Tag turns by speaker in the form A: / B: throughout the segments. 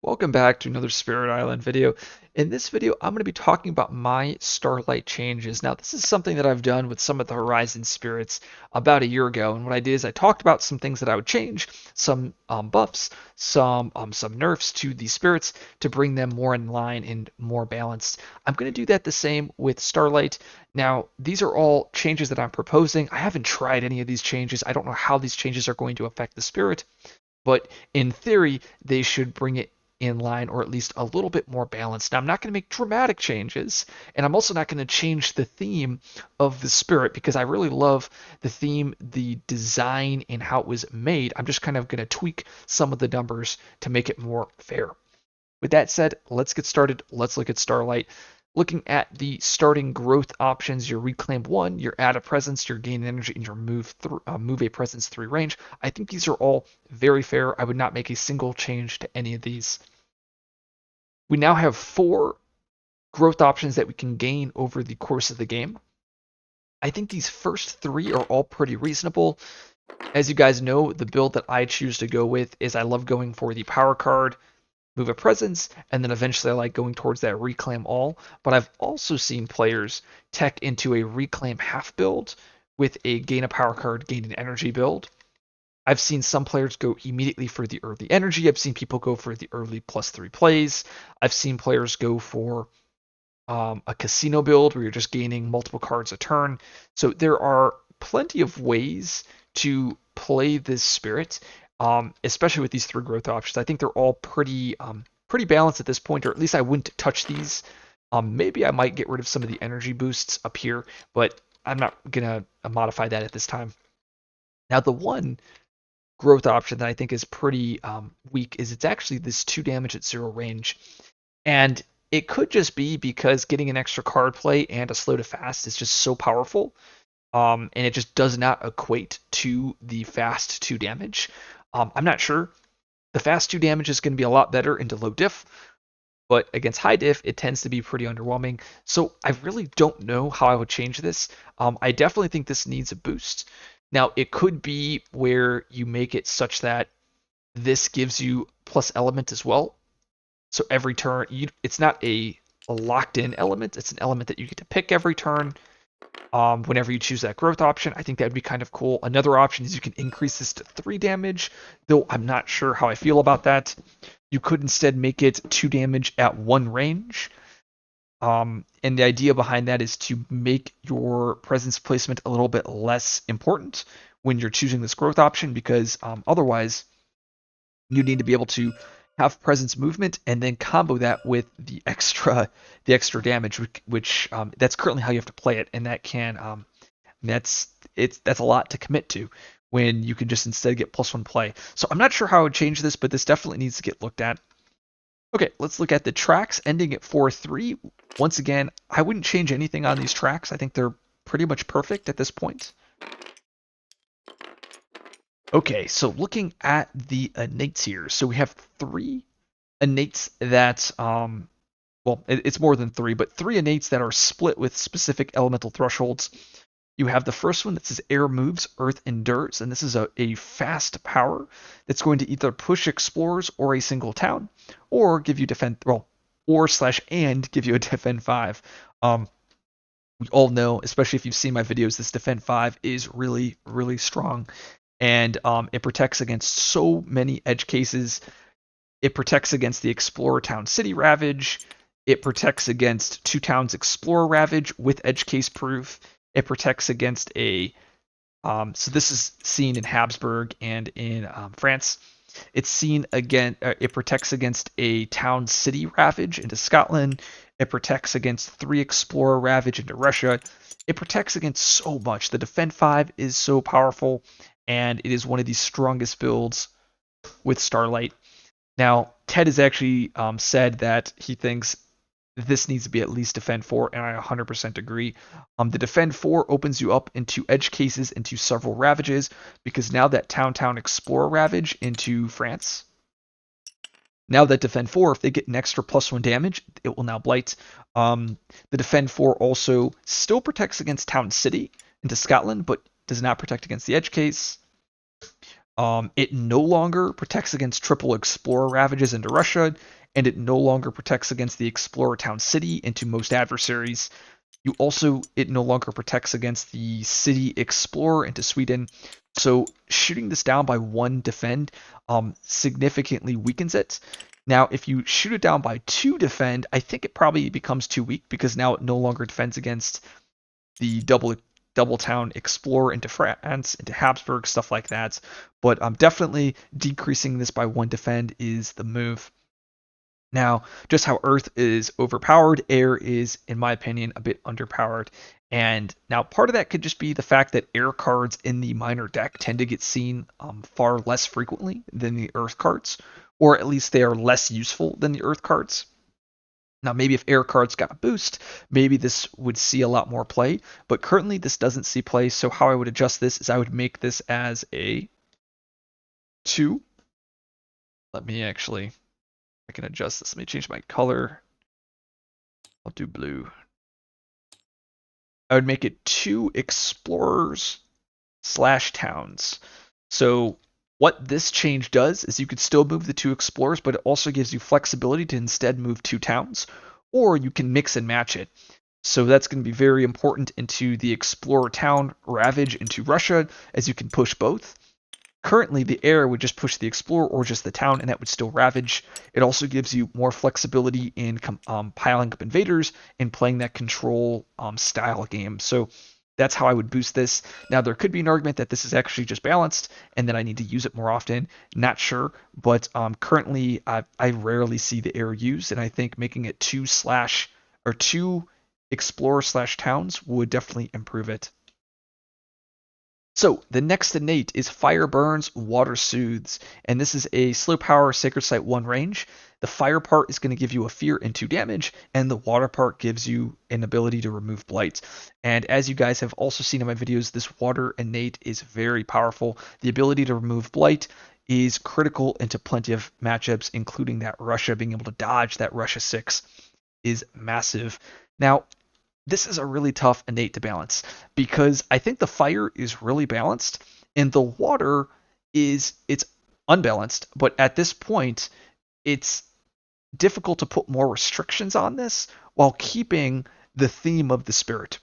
A: Welcome back to another Spirit Island video. In this video, I'm going to be talking about my Starlight changes. Now, this is something that I've done with some of the Horizon Spirits about a year ago, and what I did is I talked about some things that I would change, some buffs, some nerfs to the spirits to bring them more in line and more balanced. I'm going to do that the same with Starlight. Now, these are all changes that I'm proposing. I haven't tried any of these changes. I don't know how these changes are going to affect the spirit, but in theory, they should bring it in line or at least a little bit more balanced. Now, I'm not going to make dramatic changes, and I'm also not going to change the theme of the spirit because I really love the theme, the design, and how it was made. I'm just kind of going to tweak some of the numbers to make it more fair. With that said, let's get started. Let's look at Starlight. Looking at the starting growth options, your reclaim 1, your add a presence, your gain energy, and your move a presence 3 range. I think these are all very fair. I would not make a single change to any of these. We now have 4 growth options that we can gain over the course of the game. I think these first 3 are all pretty reasonable. As you guys know, the build that I choose to go with is I love going for the power card, move a presence, and then eventually I like going towards that reclaim all. But I've also seen players tech into a reclaim half build with a gain a power card, gain an energy build. I've seen some players go immediately for the early energy. I've seen people go for the early +3 plays. I've seen players go for a casino build where you're just gaining multiple cards a turn. So there are plenty of ways to play this spirit, especially with these 3 growth options. I think they're all pretty balanced at this point, or at least I wouldn't touch these. Maybe I might get rid of some of the energy boosts up here, but I'm not gonna modify that at this time. Now, the one growth option that I think is pretty weak is it's actually this 2 damage at 0 range. And it could just be because getting an extra card play and a slow to fast is just so powerful. And it just does not equate to the fast 2 damage. I'm not sure. The fast 2 damage is going to be a lot better into low diff, but against high diff, it tends to be pretty underwhelming. So I really don't know how I would change this. I definitely think this needs a boost. Now, it could be where you make it such that this gives you plus element as well. So every turn, it's not a locked in element. It's an element that you get to pick every turn whenever you choose that growth option. I think that would be kind of cool. Another option is you can increase this to 3 damage, though I'm not sure how I feel about that. You could instead make it 2 damage at 1 range. And the idea behind that is to make your presence placement a little bit less important when you're choosing this growth option because otherwise you need to be able to have presence movement and then combo that with the extra damage, which that's currently how you have to play it, and that's a lot to commit to when you can just instead get +1 play. So I'm not sure how I would change this, but this definitely needs to get looked at. Okay, let's look at the tracks ending at 4-3. Once again, I wouldn't change anything on these tracks. I think they're pretty much perfect at this point. Okay, so looking at the innates here. So we have 3 innates that well, it's more than 3, but 3 innates that are split with specific elemental thresholds. You have the first one that says air moves, earth endures, and this is a fast power that's going to either push explorers or a single town, or give you defend, well, or slash and give you a defend 5. We all know, especially if you've seen my videos, this defend 5 is really, really strong, and it protects against so many edge cases. It protects against the Explorer Town City Ravage. It protects against 2 Towns Explorer Ravage with edge case proof. It protects against a so this is seen in Habsburg and in France. It's seen again. It protects against a town city ravage into Scotland. It protects against 3 explorer ravage into Russia. It protects against so much. The defend 5 is so powerful, and it is one of the strongest builds with Starlight. Now, Ted has actually said that he thinks this needs to be at least defend 4, and I 100% agree. The defend 4 opens you up into edge cases into several ravages because now that town explorer ravage into France. Now that defend 4, if they get an extra +1 damage, it will now blight. The defend 4 also still protects against town city into Scotland, but does not protect against the edge case. It no longer protects against triple Explorer ravages into Russia, and it no longer protects against the Explorer Town City into most adversaries. It no longer protects against the City Explorer into Sweden. So shooting this down by one defend significantly weakens it. Now, if you shoot it down by two defend, I think it probably becomes too weak because now it no longer defends against the double town explorer into France, into Habsburg, stuff like that. But definitely decreasing this by one defend is the move. Now, just how Earth is overpowered, air is, in my opinion, a bit underpowered. And now part of that could just be the fact that air cards in the minor deck tend to get seen far less frequently than the Earth cards, or at least they are less useful than the Earth cards. Now, maybe if air cards got a boost, maybe this would see a lot more play, but currently this doesn't see play, so how I would adjust this is I would make this as a 2. Let me actually, I can adjust this. Let me change my color. I'll do blue. I would make it 2 explorers slash towns. So what this change does is you could still move the 2 explorers, but it also gives you flexibility to instead move 2 towns, or you can mix and match it. So that's going to be very important into the Explorer Town Ravage into Russia, as you can push both. Currently, the air would just push the Explorer or just the town, and that would still Ravage. It also gives you more flexibility in piling up invaders and playing that control style game. So that's how I would boost this. Now, there could be an argument that this is actually just balanced and that I need to use it more often. Not sure, but currently I rarely see the air used, and I think making it 2 Explorer slash towns would definitely improve it. So the next innate is Fire Burns, Water Soothes, and this is a slow power Sacred Site 1 range. The fire part is going to give you a fear and 2 damage, and the water part gives you an ability to remove blight. And as you guys have also seen in my videos, this water innate is very powerful. The ability to remove blight is critical into plenty of matchups, including that Russia. Being able to dodge that Russia 6 is massive. Now, this is a really tough innate to balance because I think the fire is really balanced and the water it's unbalanced, but at this point it's difficult to put more restrictions on this while keeping the theme of the spirit.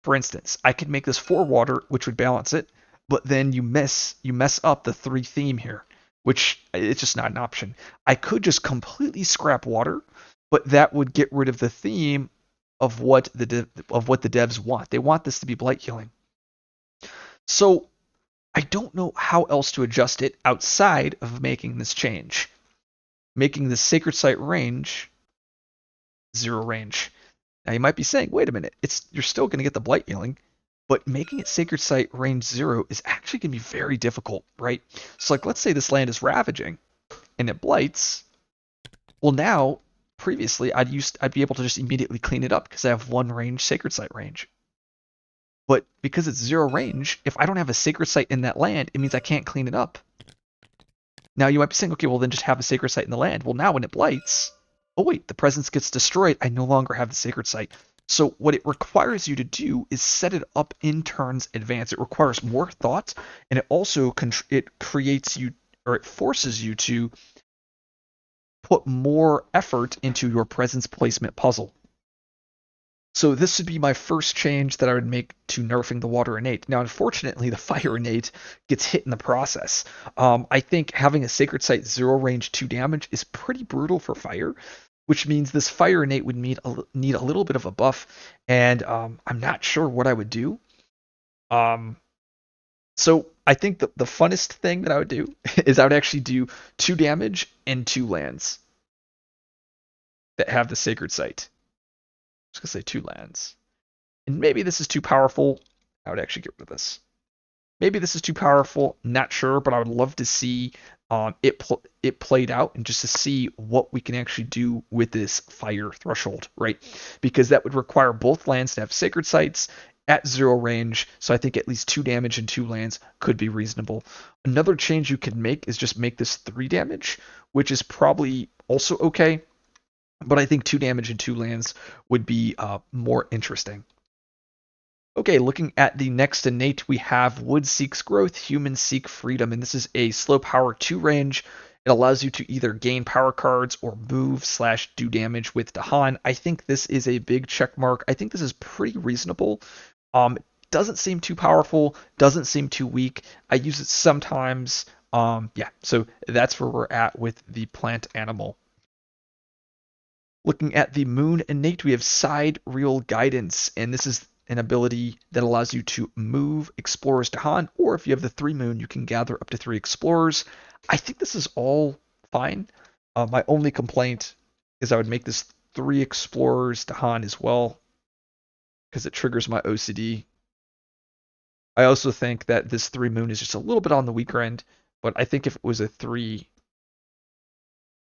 A: For instance, I could make this 4 water, which would balance it, but then you mess up the 3 theme here, which it's just not an option. I could just completely scrap water, but that would get rid of the theme of what the devs want. They want this to be blight healing. So I don't know how else to adjust it outside of making this change. Making the Sacred Site range 0 range. Now you might be saying, wait a minute, you're still going to get the blight healing, but making it Sacred Site range 0 is actually going to be very difficult, right? So like let's say this land is ravaging and it blights. Well, now previously I'd be able to just immediately clean it up because I have 1 range Sacred Site range. But because it's 0 range, if I don't have a Sacred Site in that land, it means I can't clean it up. Now you might be saying, okay, well then just have a Sacred Site in the land. Well, now when it blights, oh wait, the presence gets destroyed. I no longer have the Sacred Site. So what it requires you to do is set it up in turns advance. It requires more thought, and it also it creates you, or it forces you to put more effort into your presence placement puzzle. So this would be my first change that I would make to nerfing the water innate. Now, unfortunately, the fire innate gets hit in the process. I think having a Sacred Site 0 range 2 damage is pretty brutal for fire, which means this fire innate would need a little bit of a buff, and I'm not sure what I would do. So I think the funnest thing that I would do is I would actually do 2 damage and 2 lands that have the Sacred Site. I'm just going to say 2 lands. And maybe this is too powerful. I would actually get rid of this. Maybe this is too powerful. Not sure, but I would love to see it played out and just to see what we can actually do with this fire threshold, right? Because that would require both lands to have Sacred Sites at 0 range. So I think at least 2 damage and 2 lands could be reasonable. Another change you could make is just make this 3 damage, which is probably also okay. But I think 2 damage and 2 lands would be more interesting. Okay, looking at the next innate, we have Wood seeks growth, Humans seek freedom, and this is a slow power 2 range. It allows you to either gain power cards or move slash do damage with Dahan. I think this is a big check mark. I think this is pretty reasonable. Doesn't seem too powerful, doesn't seem too weak. I use it sometimes. Yeah, so that's where we're at with the plant animal. Looking at the Moon innate, we have Sidereal Guidance, and this is an ability that allows you to move explorers to Han, or if you have the 3 Moon, you can gather up to 3 explorers. I think this is all fine. My only complaint is I would make this 3 explorers to Han as well, because it triggers my OCD. I also think that this 3 Moon is just a little bit on the weaker end, but I think if it was a 3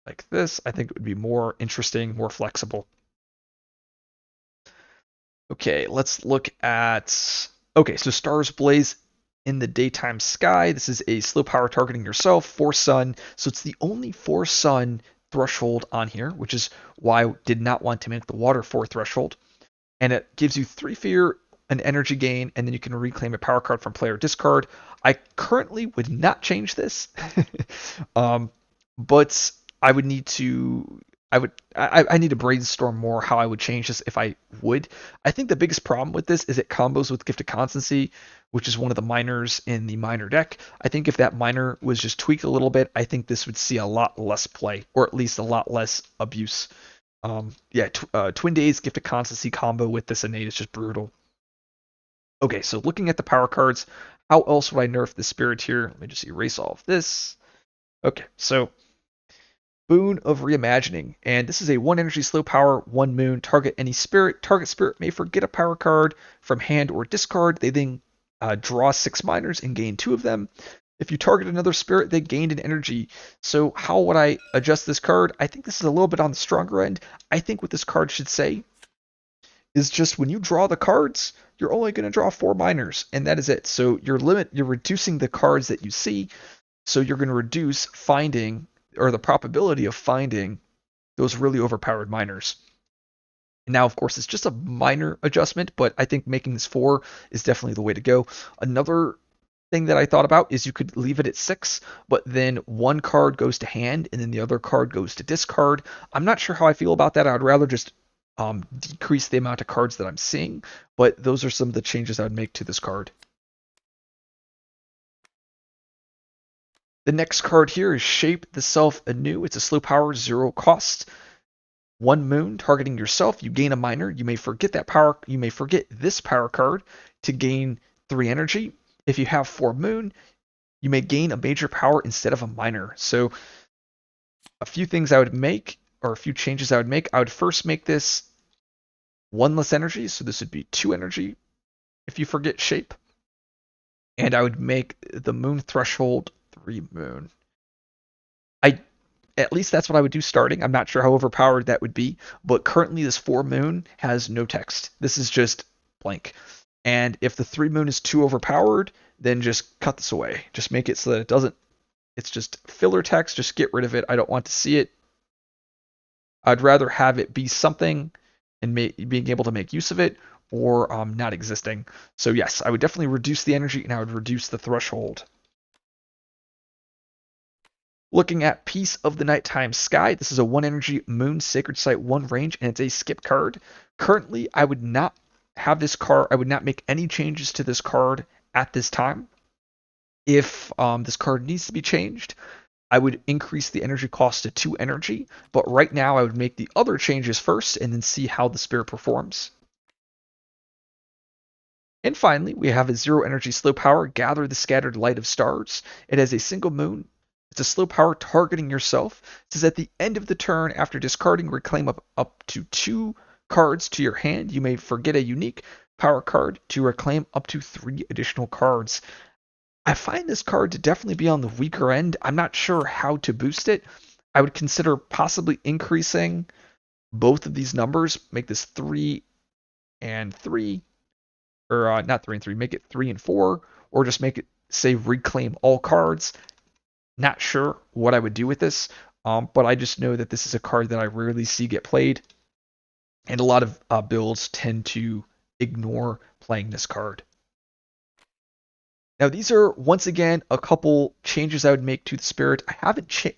A: like this, I think it would be more interesting, more flexible. Okay, let's look at. Okay, so stars blaze in the daytime sky. This is a slow power targeting yourself, 4 sun. So it's the only 4 sun threshold on here, which is why I did not want to make the water 4 threshold. And it gives you 3 fear, an energy gain, and then you can reclaim a power card from player discard. I currently would not change this, but I would need to. I need to brainstorm more how I would change this if I would. I think the biggest problem with this is it combos with Gift of Constancy, which is one of the minors in the minor deck. I think if that minor was just tweaked a little bit, I think this would see a lot less play, or at least a lot less abuse. Yeah, Twin Days Gift of Constancy combo with this innate is just brutal. Okay, so looking at the power cards, how else would I nerf the spirit here? Let me just erase all of this. Okay, so Boon of Reimagining, and this is a 1 energy slow power, 1 moon, target any spirit. Target spirit may forget a power card from hand or discard. They then draw 6 minors and gain 2 of them. If you target another spirit, they gained an energy. So how would I adjust this card? I think this is a little bit on the stronger end. I think what this card should say is just when you draw the cards, you're only going to draw 4 minors, and that is it. So you're reducing the cards that you see, so you're going to reduce finding, or the probability of finding, those really overpowered minors. And now, of course, it's just a minor adjustment, but I think making this 4 is definitely the way to go. Another thing that I thought about is you could leave it at 6, but then 1 card goes to hand and then the other card goes to discard. I'm not sure how I feel about that. I'd rather just decrease the amount of cards that I'm seeing, but those are some of the changes I would make to this card. The next card here is Shape the Self Anew. It's a slow power, 0 cost. 1 moon, targeting yourself. You gain a minor. You may forget that power. You may forget this power card to gain 3 energy. If you have 4 moon, you may gain a major power instead of a minor. So a few things I would make, or a few changes I would make. I would first make this 1 less energy, so this would be 2 energy if you forget shape. And I would make the moon threshold 3 moon. I At least that's what I would do starting. I'm not sure how overpowered that would be, but currently this 4 moon has no text. This is just blank. And if the 3 moon is too overpowered, then just cut this away. Just make it so that it doesn't, it's just filler text. Just get rid of it. I don't want to see it. I'd rather have it be something and being able to make use of it, or not existing. So yes, I would definitely reduce the energy and I would reduce the threshold. Looking at Piece of the Nighttime Sky, this is a 1 energy moon sacred site 1 range and it's a skip card. Currently, I would not have this card, I would not make any changes to this card at this time. If this card needs to be changed, I would increase the energy cost to 2 energy, but right now I would make the other changes first and then see how the spirit performs. And finally, we have a 0 energy slow power, Gather the Scattered Light of Stars. It has a single moon. It's a slow power targeting yourself. It says at the end of the turn, after discarding, reclaim up to 2 cards to your hand. You may forget a unique power card to reclaim up to 3 additional cards. I find this card to definitely be on the weaker end. I'm not sure how to boost it. I would consider possibly increasing both of these numbers, make this 3 and 3, or not 3 and 3, make it 3 and 4, or just make it say reclaim all cards. Not sure what I would do with this, but I just know that this is a card that I rarely see get played, and a lot of builds tend to ignore playing this card. Now these are once again a couple changes I would make to the spirit. I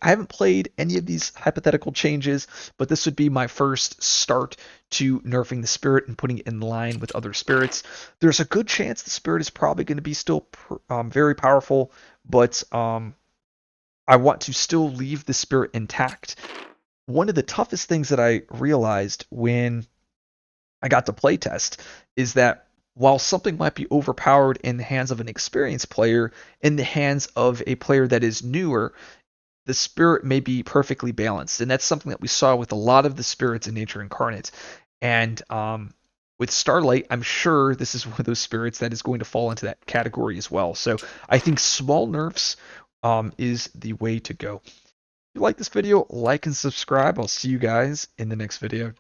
A: haven't played any of these hypothetical changes, but this would be my first start to nerfing the spirit and putting it in line with other spirits. There's a good chance the spirit is probably going to be still very powerful, but I want to still leave the spirit intact. One of the toughest things that I realized when I got to playtest is that while something might be overpowered in the hands of an experienced player, in the hands of a player that is newer, the spirit may be perfectly balanced. And that's something that we saw with a lot of the spirits in Nature Incarnate. And with Starlight, I'm sure this is one of those spirits that is going to fall into that category as well. So I think small nerfs is the way to go. If you like this video, like and subscribe. I'll see you guys in the next video.